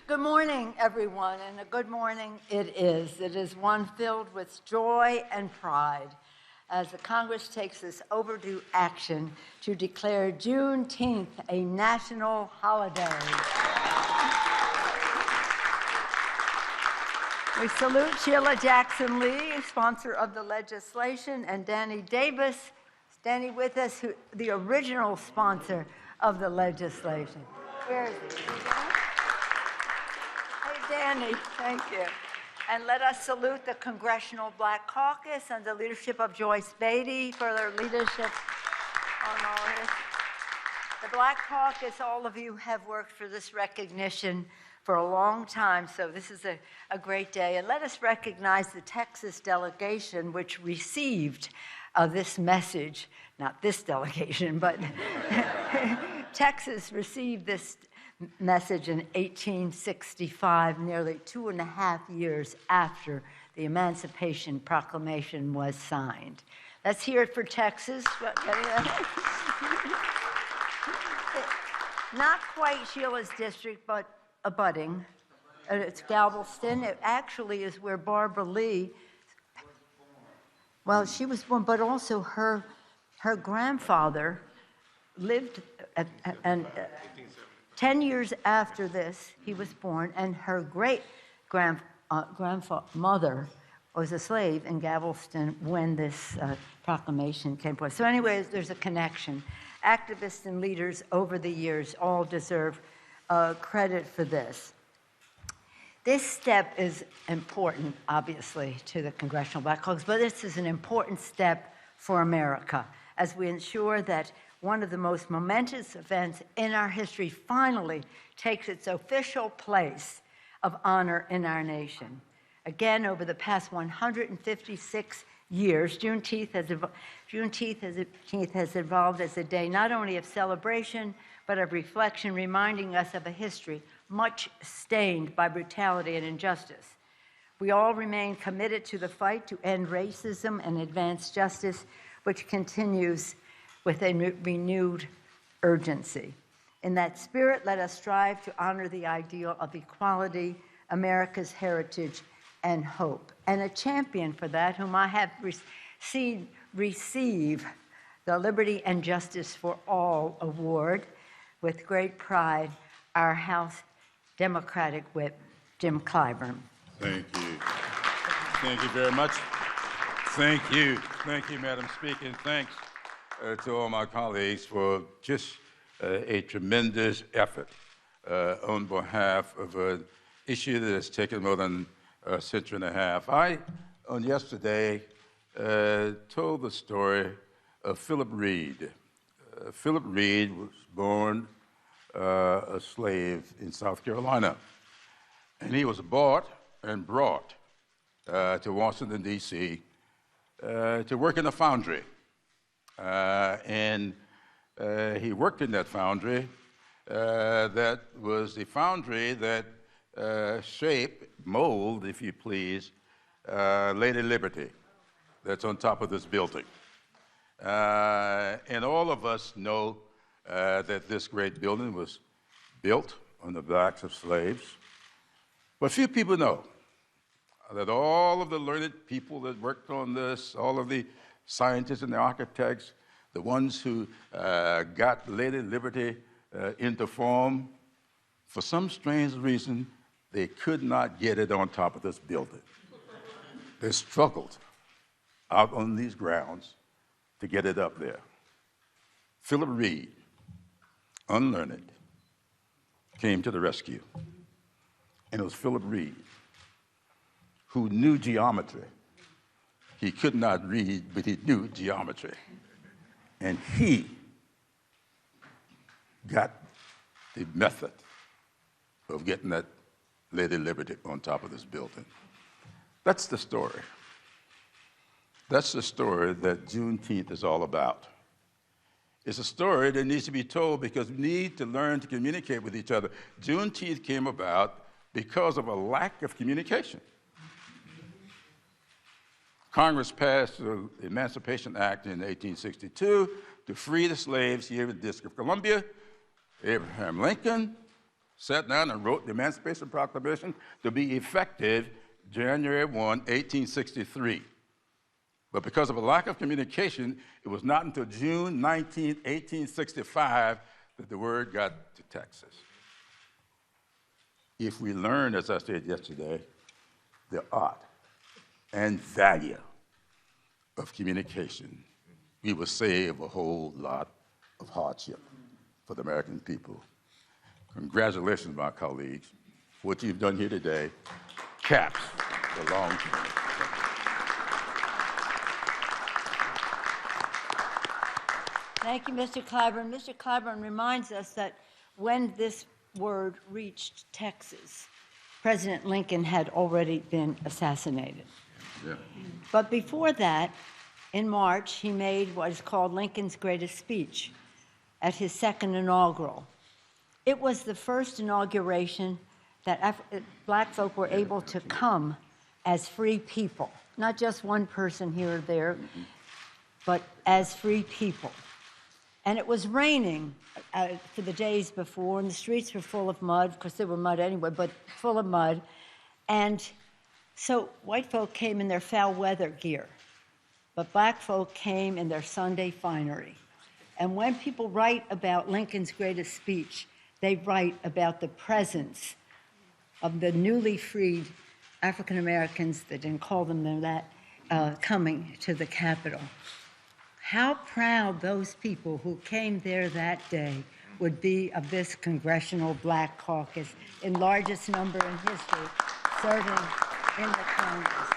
Good morning, everyone, and a good morning it is. It is one filled with joy and pride as the Congress takes this overdue action to declare Juneteenth a national holiday. We salute Sheila Jackson Lee, sponsor of the legislation, and Danny Davis, standing with us, the original sponsor of the legislation. Where is he? Danny, thank you. And let us salute the Congressional Black Caucus and the leadership of Joyce Beatty for their leadership on all this. The Black Caucus, all of you have worked for this recognition for a long time, so this is a great day. And let us recognize the Texas delegation, which received this message, not this delegation, but Texas received this message in 1865, nearly 2.5 years after the Emancipation Proclamation was signed. Let's hear it for Texas. Not quite Sheila's district, but abutting. It's Galveston. It actually is where Barbara Lee, well, she was born, but also her grandfather lived, and 10 years after this, he was born, and her great-grandmother was a slave in Galveston when this proclamation came forth. So anyways, there's a connection. Activists and leaders over the years all deserve credit for this. This step is important, obviously, to the Congressional Black Caucus, but this is an important step for America as we ensure that one of the most momentous events in our history finally takes its official place of honor in our nation. Again, over the past 156 years, Juneteenth has evolved as a day not only of celebration, but of reflection, reminding us of a history much stained by brutality and injustice. We all remain committed to the fight to end racism and advance justice, which continues with a renewed urgency. In that spirit, let us strive to honor the ideal of equality, America's heritage, and hope. And a champion for that, whom I have seen receive the Liberty and Justice for All Award with great pride, our House Democratic Whip, Jim Clyburn. Thank you. Thank you very much. Thank you. Thank you, Madam Speaker, and thanks to all my colleagues for just a tremendous effort on behalf of an issue that has taken more than a century and a half. I, on yesterday, told the story of Philip Reed. Philip Reed was born a slave in South Carolina, and he was bought and brought to Washington, D.C. To work in a foundry. And he worked in that foundry. That was the foundry that shaped, mold, if you please, Lady Liberty, that's on top of this building. And all of us know that this great building was built on the backs of slaves. But few people know that all of the learned people that worked on this, all of the scientists and the architects, the ones who got Lady Liberty into form, for some strange reason, they could not get it on top of this building. They struggled out on these grounds to get it up there. Philip Reed, unlearned, came to the rescue. And it was Philip Reed who knew geometry. He could not read, but he knew geometry. And he got the method of getting that Lady Liberty on top of this building. That's the story. That's the story that Juneteenth is all about. It's a story that needs to be told because we need to learn to communicate with each other. Juneteenth came about because of a lack of communication. Congress passed the Emancipation Act in 1862 to free the slaves here in the District of Columbia. Abraham Lincoln sat down and wrote the Emancipation Proclamation to be effective January 1, 1863. But because of a lack of communication, it was not until June 19, 1865, that the word got to Texas. If we learn, as I said yesterday, the art and value of communication, we will save a whole lot of hardship for the American people. Congratulations, my colleagues. What you've done here today caps the long journey. Thank you, Mr. Clyburn. Mr. Clyburn reminds us that when this word reached Texas, President Lincoln had already been assassinated. Yeah. But before that, in March, he made what is called Lincoln's greatest speech at his second inaugural. It was the first inauguration that Black folk were able to come as free people, not just one person here or there, but as free people. And it was raining for the days before, and the streets were full of mud, because there were mud anyway, but full of mud. And so white folk came in their foul weather gear, but Black folk came in their Sunday finery. And when people write about Lincoln's greatest speech, they write about the presence of the newly freed African Americans, they didn't call them that, coming to the Capitol. How proud those people who came there that day would be of this Congressional Black Caucus, in largest number in history, serving in the Congress.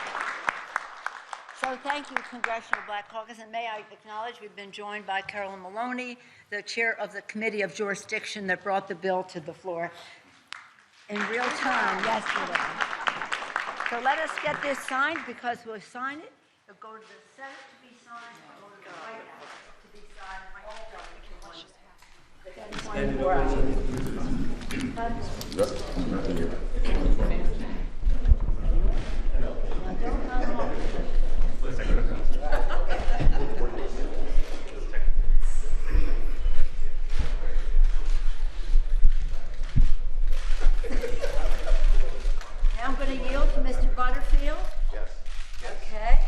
So thank you, Congressional Black Caucus, and may I acknowledge we've been joined by Carolyn Maloney, the chair of the Committee of Jurisdiction that brought the bill to the floor in real time yesterday. So let us get this signed, because we'll sign it. It'll go to the Senate to be signed, it'll go to the White House to be signed. Within 24 Now I'm going to yield to Mr. Butterfield. Yes. Okay.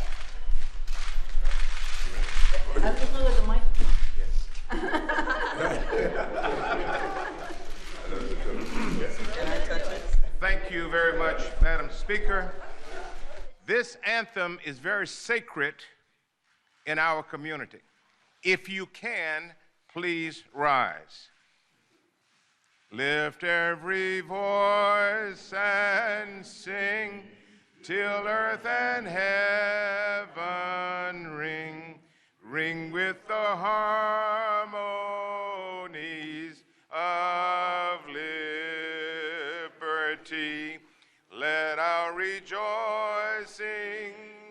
I'm just looking at the microphone. Thank you very much, Madam Speaker. This anthem is very sacred in our community. If you can, please rise. Lift every voice and sing till earth and heaven ring. Ring with the harmonies of liberty. Let our rejoicing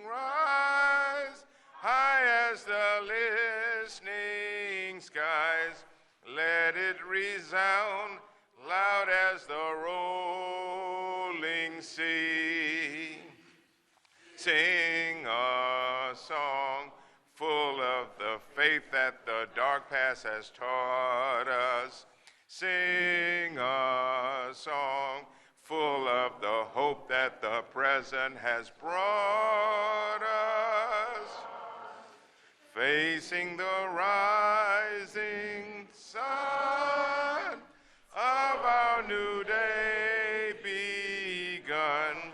rise high as the listening skies. Let it resound loud as the rolling sea. Sing a song full of the faith that the dark past has taught us. Sing a song full of the hope that the present has brought us. Facing the rising sun of our new day begun,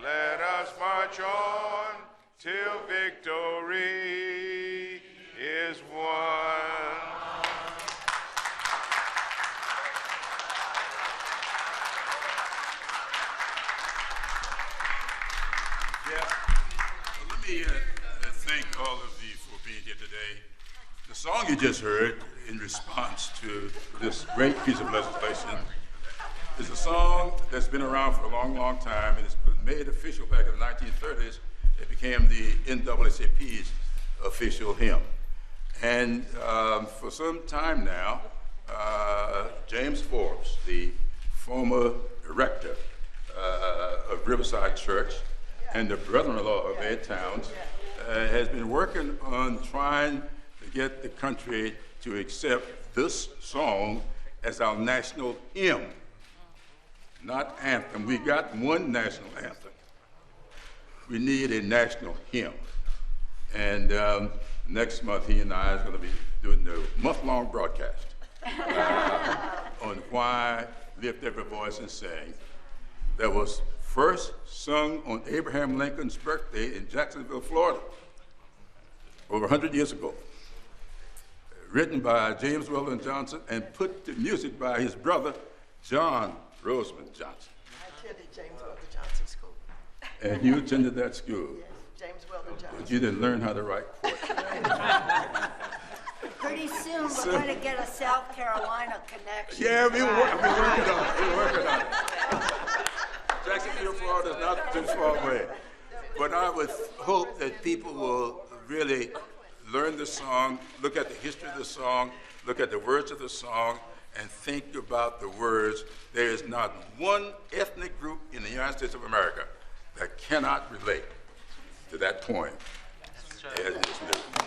let us march on till victory is won. Let me thank all of you for being here today. The song you just heard in response to this great piece of legislation is a song that's been around for a long, long time, and it's been made official back in the 1930s. It became the NAACP's official hymn. And for some time now, James Forbes, the former rector of Riverside Church and the brother-in-law of Ed Towns, has been working on trying to get the country to accept this song as our national hymn. not anthem. We got one national anthem. We need a national hymn. And next month, he and I are going to be doing the month-long broadcast on why lift every voice and sing. That was first sung on Abraham Lincoln's birthday in Jacksonville, Florida, over 100 years ago. Written by James Weldon Johnson and put to music by his brother, John Roseman Johnson. I attended James Weldon Johnson School. And you attended that school. Yes, James Weldon Johnson. But you didn't learn how to write. Pretty soon, we're going to get a South Carolina connection. Yeah, we're working on it. We're working on it. Jacksonville, Florida is not too far away. But I would hope that people will really learn the song, look at the history of the song, look at the words of the song, and think about the words. There is not one ethnic group in the United States of America that cannot relate to that poem. As it is written.